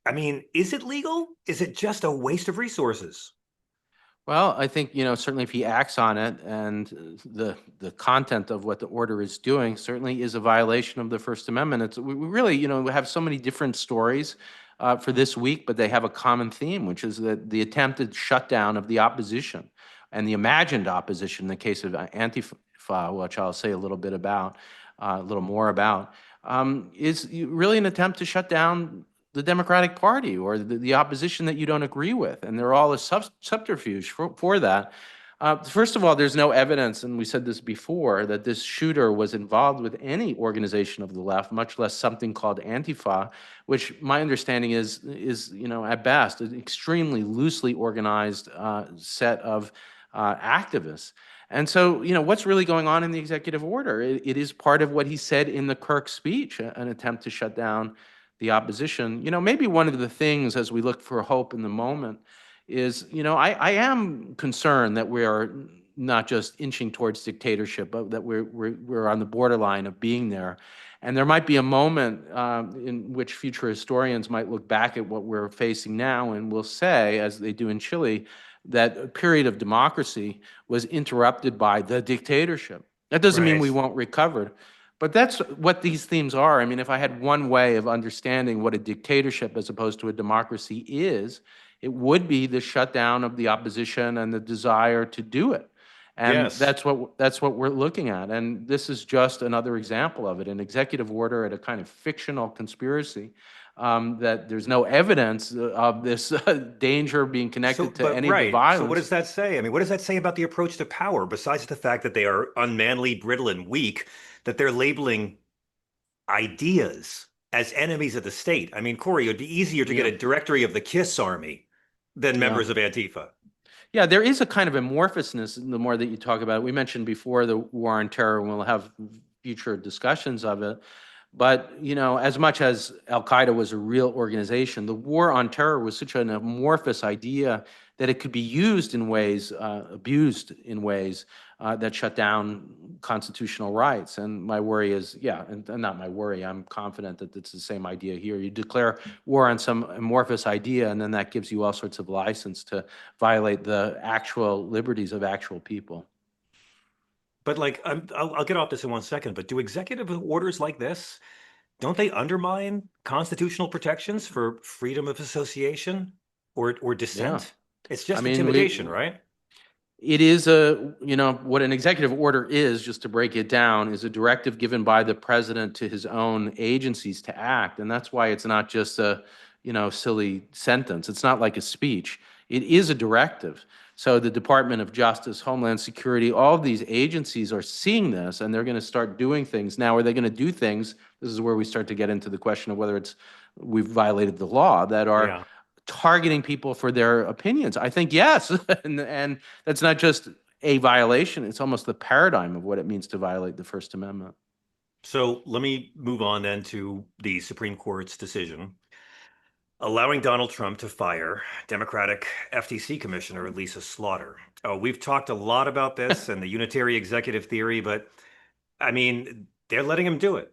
I mean, is it legal? Is it just a waste of resources? Well, I think, certainly if he acts on it and the content of what the order is doing certainly is a violation of the First Amendment. We really, we have so many different stories for this week, but they have a common theme, which is that the attempted shutdown of the opposition and the imagined opposition in the case of Antifa, which I'll say a little bit about, a little more about, is really an attempt to shut down the Democratic Party or the opposition that you don't agree with. And they're all a subterfuge for that. First of all, there's no evidence, and we said this before, that this shooter was involved with any organization of the left, much less something called Antifa, which my understanding is at best, an extremely loosely organized set of activists. And so, what's really going on in the executive order? It is part of what he said in the Kirk speech, an attempt to shut down the opposition. Maybe one of the things as we look for hope in the moment is, I am concerned that we are not just inching towards dictatorship, but that we're on the borderline of being there. And there might be a moment in which future historians might look back at what we're facing now and will say, as they do in Chile, that a period of democracy was interrupted by the dictatorship. That doesn't mean we Right. won't recover. But that's what these themes are. I mean, if I had one way of understanding what a dictatorship as opposed to a democracy is, it would be the shutdown of the opposition and the desire to do it. And Yes. that's what we're looking at. And this is just another example of it, an executive order at a kind of fictional conspiracy that there's no evidence of this danger being So, connected to but any of the right. So what violence. does that say? I mean, what does that say about the approach to power, besides the fact that they are unmanly, brittle, and weak, that they're labeling ideas as enemies of the state? I mean, Corey, it would be easier to get Yeah, a directory of the KISS army than yeah. members of Antifa. Yeah, there is a kind of amorphousness the more that you talk about it. We mentioned before the war on terror, and we'll have future discussions of it. But, as much as Al Qaeda was a real organization, the war on terror was such an amorphous idea that it could be used in ways, abused in ways that shut down constitutional rights. And my worry is, yeah, and not my worry, I'm confident that it's the same idea here. You declare war on some amorphous idea, and then that gives you all sorts of license to violate the actual liberties of actual people. But like, I'll get off this in 1 second. But do executive orders like this, don't they undermine constitutional protections for freedom of association or Yeah. dissent? It's I just mean, intimidation, right? it is what an executive order is, just to break it down, is a directive given by the president to his own agencies to act. And that's why it's not just a, silly sentence. It's not like a speech. It is a directive. So the Department of Justice, Homeland Security, all of these agencies are seeing this and they're going to start doing things. Now, are they going to do things? This is where we start to get into the question of whether we've violated the law, that are Yeah. targeting people for their opinions. I think yes, and that's not just a violation, it's almost the paradigm of what it means to violate the First Amendment. So let me move on then to the Supreme Court's decision. allowing Donald Trump to fire Democratic FTC Commissioner Lisa Slaughter. Oh, we've talked a lot about this and the unitary executive theory, but I mean, they're letting him do it.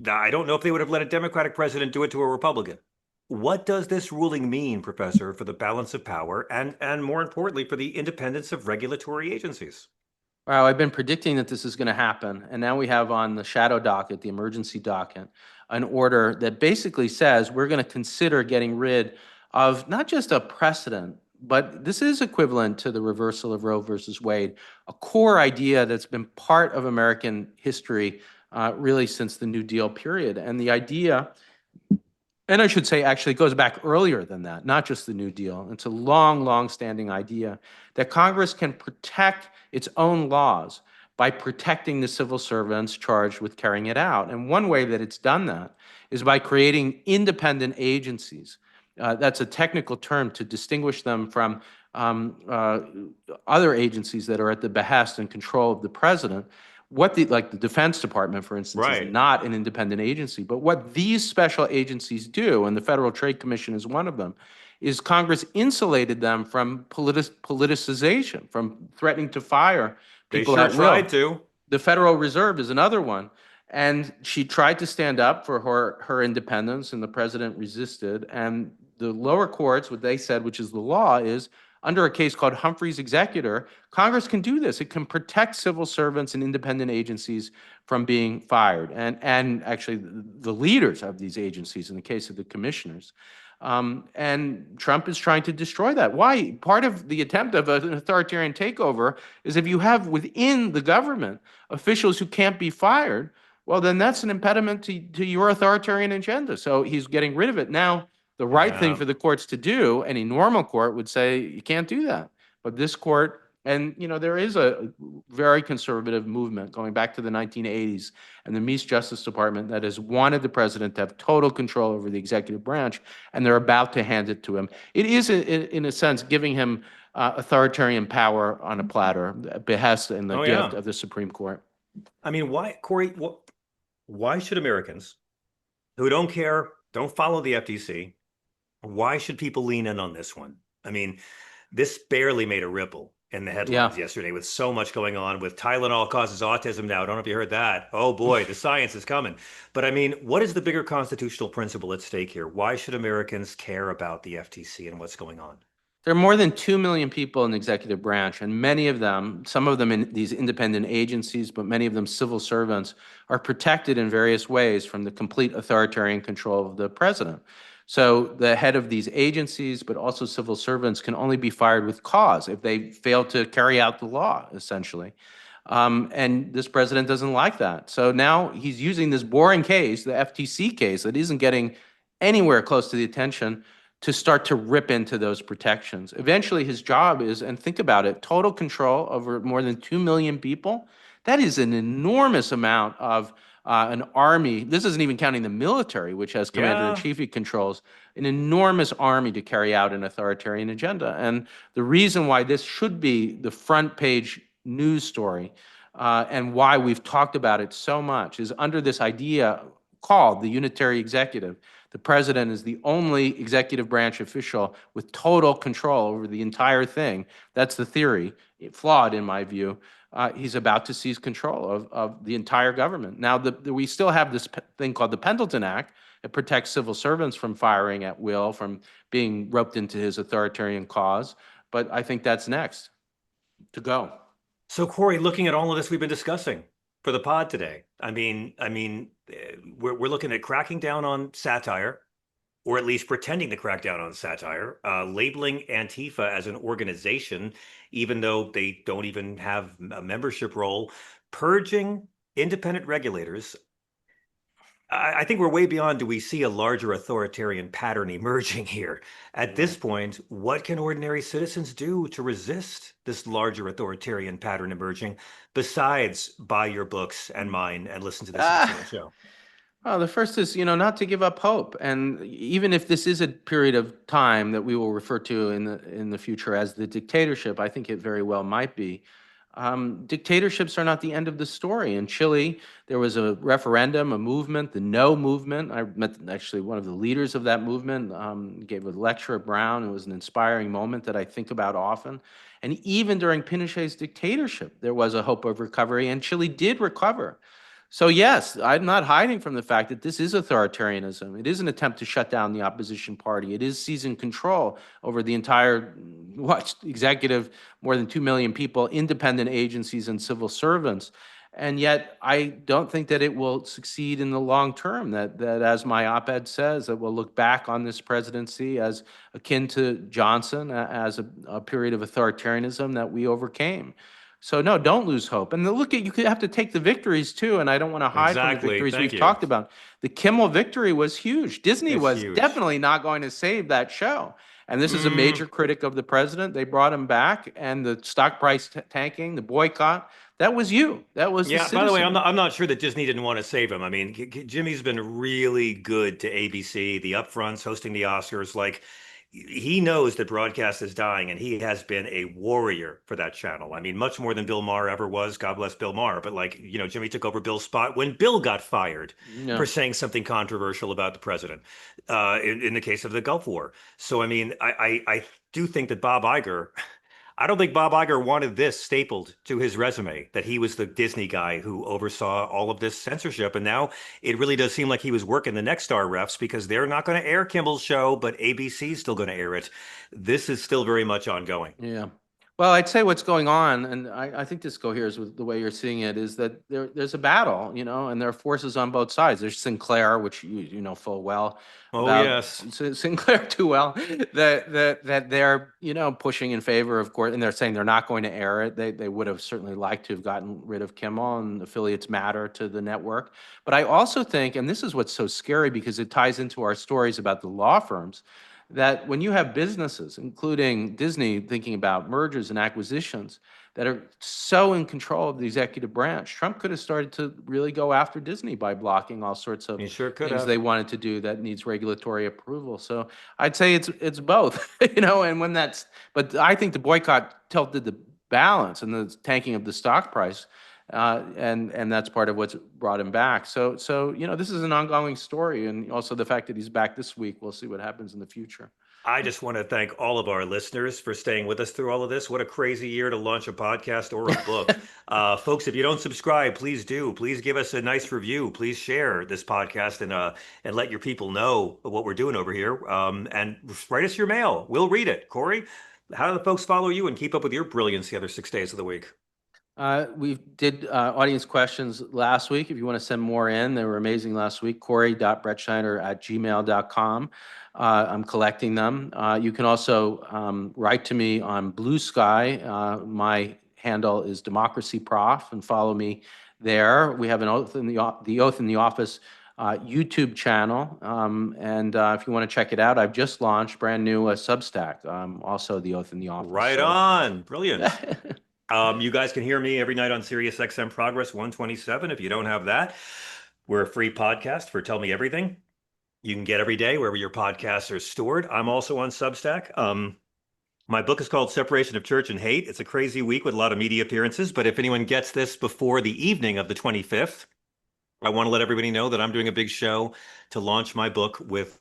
I don't know if they would have let a Democratic president do it to a Republican. What does this ruling mean, Professor, for the balance of power and more importantly, for the independence of regulatory agencies? Wow, I've been predicting that this is going to happen, and now we have on the shadow docket, the emergency docket, an order that basically says we're going to consider getting rid of not just a precedent, but this is equivalent to the reversal of Roe versus Wade, a core idea that's been part of American history really since the New Deal period. And the idea, and I should say, actually, it goes back earlier than that, not just the New Deal. It's a long, long-standing idea that Congress can protect its own laws by protecting the civil servants charged with carrying it out. And one way that it's done that is by creating independent agencies. That's a technical term to distinguish them from other agencies that are at the behest and control of the president. Like the Defense Department, for instance, is Right. not an independent agency. But what these special agencies do, and the Federal Trade Commission is one of them, is Congress insulated them from politicization, from threatening to fire They people sure at will. tried to. The Federal Reserve is another one. And she tried to stand up for her independence, and the president resisted. And the lower courts, what they said, which is the law, is under a case called Humphrey's Executor, Congress can do this. It can protect civil servants and independent agencies from being fired, and actually the leaders of these agencies in the case of the commissioners. And Trump is trying to destroy that. Why? Part of the attempt of an authoritarian takeover is if you have within the government officials who can't be fired, well, then that's an impediment to your authoritarian agenda. So he's getting rid of it. Now, the right thing Yeah. for the courts to do, any normal court would say, you can't do that. But this court, and there is a very conservative movement going back to the 1980s and the Meese Justice Department that has wanted the president to have total control over the executive branch, and they're about to hand it to him. It is, in a sense, giving him authoritarian power on a platter, behest and the Oh, gift yeah. of the Supreme Court. I mean, why, Corey, why should Americans who don't care, don't follow the FTC, why should people lean in on this one? I mean, this barely made a ripple in the headlines yesterday with so much going on with Tylenol causes autism now. I don't know if you heard that. Oh boy, the science is coming. But I mean, what is the bigger constitutional principle at stake here? Why should Americans care about the FTC and what's going on? There are more than 2 million people in the executive branch, and many of them, some of them in these independent agencies, but many of them civil servants, are protected in various ways from the complete authoritarian control of the president. So the head of these agencies, but also civil servants, can only be fired with cause if they fail to carry out the law, essentially. And this president doesn't like that. So now he's using this boring case, the FTC case, that isn't getting anywhere close to the attention, to start to rip into those protections. Eventually, his job is, and think about it, total control over more than 2 million people. That is an enormous amount of an army. This isn't even counting the military, which has commander-in-chief he controls, an enormous army to carry out an authoritarian agenda. And the reason why this should be the front page news story and why we've talked about it so much is under this idea called the unitary executive. The president is the only executive branch official with total control over the entire thing. That's the theory, flawed in my view. He's about to seize control of the entire government. Now, we still have this thing called the Pendleton Act. It protects civil servants from firing at will, from being roped into his authoritarian cause. But I think that's next to go. So, Corey, looking at all of this we've been discussing for the pod today, we're looking at cracking down on satire, or at least pretending to crack down on satire, labeling Antifa as an organization, even though they don't even have a membership role, purging independent regulators. I think we're way beyond, do we see a larger authoritarian pattern emerging here? At this point, what can ordinary citizens do to resist this larger authoritarian pattern emerging, besides buy your books and mine and listen to this show? Well, the first is, not to give up hope. And even if this is a period of time that we will refer to in the future as the dictatorship, I think it very well might be. Dictatorships are not the end of the story. In Chile, there was a referendum, a movement, the No movement. I met actually one of the leaders of that movement, gave a lecture at Brown. It was an inspiring moment that I think about often. And even during Pinochet's dictatorship, there was a hope of recovery, and Chile did recover. So yes, I'm not hiding from the fact that this is authoritarianism. It is an attempt to shut down the opposition party. It is seizing control over the entire executive, more than 2 million people, independent agencies and civil servants. And yet, I don't think that it will succeed in the long term. That as my op-ed says, that we'll look back on this presidency as akin to Johnson, as a period of authoritarianism that we overcame. So no, don't lose hope. And look at, you could have to take the victories too. And I don't want to hide from the Exactly. victories Thank we've you. talked about. The Kimmel victory was huge. Disney It's was huge. definitely not going to save that show. And this is a Mm, major critic of the president. They brought him back, and the stock price tanking, the boycott, that was you. That was the yeah. By the way, I'm citizenry. not. I'm not sure that Disney didn't want to save him. I mean, Jimmy's been really good to ABC, the upfronts, hosting the Oscars. Like, he knows that broadcast is dying, and he has been a warrior for that channel. I mean, much more than Bill Maher ever was. God bless Bill Maher. But like, Jimmy took over Bill's spot when Bill got fired Yeah. for saying something controversial about the president. In the case of the Gulf War. So I mean, I do think that Bob Iger. I don't think Bob Iger wanted this stapled to his resume, that he was the Disney guy who oversaw all of this censorship. And now it really does seem like he was working the next star refs because they're not going to air Kimmel's show, but ABC's still going to air it. This is still very much ongoing. Yeah. Well, I'd say what's going on, and I think this coheres with the way you're seeing it, is that there's a battle, and there are forces on both sides. There's Sinclair, which you know full well Oh, about yes. Sinclair too well, that they're pushing in favor, of course, and they're saying they're not going to air it. They would have certainly liked to have gotten rid of Kimmel, and affiliates matter to the network. But I also think, and this is what's so scary because it ties into our stories about the law firms, that when you have businesses, including Disney, thinking about mergers and acquisitions that are so in control of the executive branch, Trump could have started to really go after Disney by blocking all sorts of He sure could things have. they wanted to do that needs regulatory approval. So I'd say it's both, and when but I think the boycott tilted the balance and the tanking of the stock price. And that's part of what's brought him back. So this is an ongoing story, and also the fact that he's back this week. We'll see what happens in the future. I just want to thank all of our listeners for staying with us through all of this. What a crazy year to launch a podcast or a book. Folks, if you don't subscribe, please do. Please give us a nice review. Please share this podcast and let your people know what we're doing over here. And write us your mail. We'll read it. Corey, how do the folks follow you and keep up with your brilliance the other 6 days of the week? We did audience questions last week. If you want to send more in, they were amazing last week. Corey.brettschneider@gmail.com. I'm collecting them. You can also write to me on Blue Sky. My handle is Democracy Prof, and follow me there. We have an Oath in the Oath in the Office YouTube channel, and if you want to check it out, I've just launched brand new Substack, also the Oath in the Office. Right So. on. Brilliant. You guys can hear me every night on Sirius XM Progress 127. If you don't have that, we're a free podcast for Tell Me Everything. You can get every day wherever your podcasts are stored. I'm also on Substack. My book is called Separation of Church and Hate. It's a crazy week with a lot of media appearances, but if anyone gets this before the evening of the 25th, I want to let everybody know that I'm doing a big show to launch my book with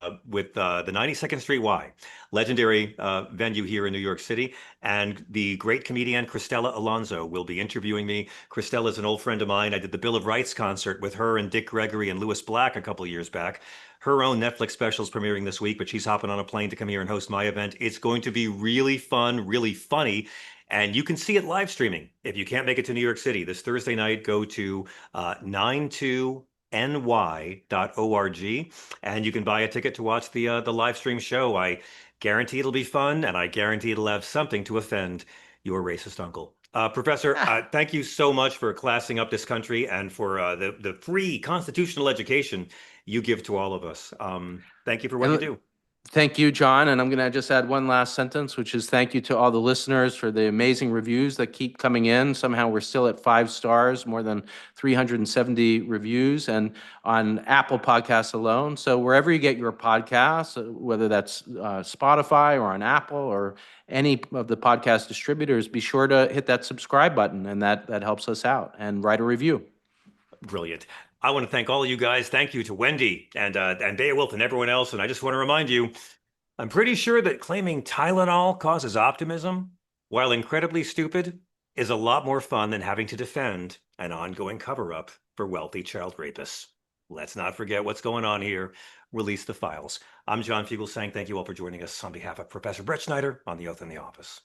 the 92nd Street Y, legendary venue here in New York City. And the great comedian Cristela Alonso will be interviewing me. Cristela is an old friend of mine. I did the Bill of Rights concert with her and Dick Gregory and Louis Black a couple of years back. Her own Netflix special is premiering this week, but she's hopping on a plane to come here and host my event. It's going to be really fun, really funny. And you can see it live streaming. If you can't make it to New York City this Thursday night, go to 92ny.org and you can buy a ticket to watch the live stream show. I guarantee it'll be fun, and I guarantee it'll have something to offend your racist uncle. Professor, thank you so much for classing up this country and for the free constitutional education you give to all of us. Thank you for what you do. Thank you, John. And I'm going to just add one last sentence, which is thank you to all the listeners for the amazing reviews that keep coming in. Somehow we're still at 5 stars, more than 370 reviews, and on Apple Podcasts alone. So wherever you get your podcasts, whether that's Spotify or on Apple or any of the podcast distributors, be sure to hit that subscribe button, and that helps us out, and write a review. Brilliant. I want to thank all of you guys. Thank you to Wendy and Beowulf and everyone else. And I just want to remind you, I'm pretty sure that claiming Tylenol causes optimism, while incredibly stupid, is a lot more fun than having to defend an ongoing cover-up for wealthy child rapists. Let's not forget what's going on here. Release the files. I'm John Fugelsang. Thank you all for joining us on behalf of Professor Brettschneider on The Oath in the Office.